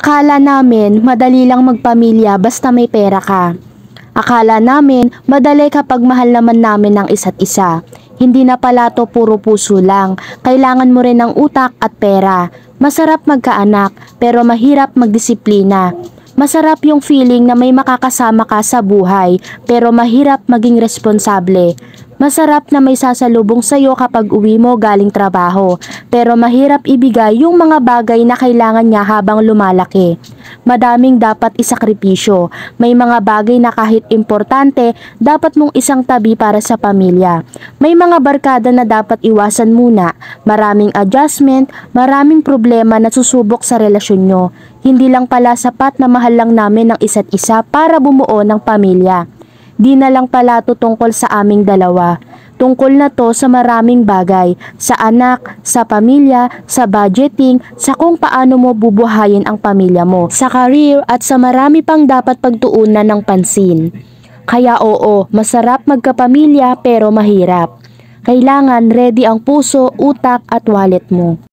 Akala namin madali lang magpamilya basta may pera ka. Akala namin madali kapag mahal naman namin ng isa't isa. Hindi na pala to puro puso lang. Kailangan mo rin ng utak at pera. Masarap magkaanak pero mahirap magdisiplina. Masarap yung feeling na may makakasama ka sa buhay pero mahirap maging responsable. Masarap na may sasalubong sa'yo kapag uwi mo galing trabaho, pero mahirap ibigay yung mga bagay na kailangan niya habang lumalaki. Madaming dapat isakripisyo. May mga bagay na kahit importante, dapat mong isang tabi para sa pamilya. May mga barkada na dapat iwasan muna. Maraming adjustment, maraming problema na susubok sa relasyon nyo. Hindi lang pala sapat na mahal lang namin ng isa't isa para bumuo ng pamilya. Di na lang pala to tungkol sa aming dalawa. Tungkol na to sa maraming bagay, sa anak, sa pamilya, sa budgeting, sa kung paano mo bubuhayin ang pamilya mo, sa career at sa marami pang dapat pagtuunan ng pansin. Kaya oo, masarap magkapamilya pero mahirap. Kailangan ready ang puso, utak at wallet mo.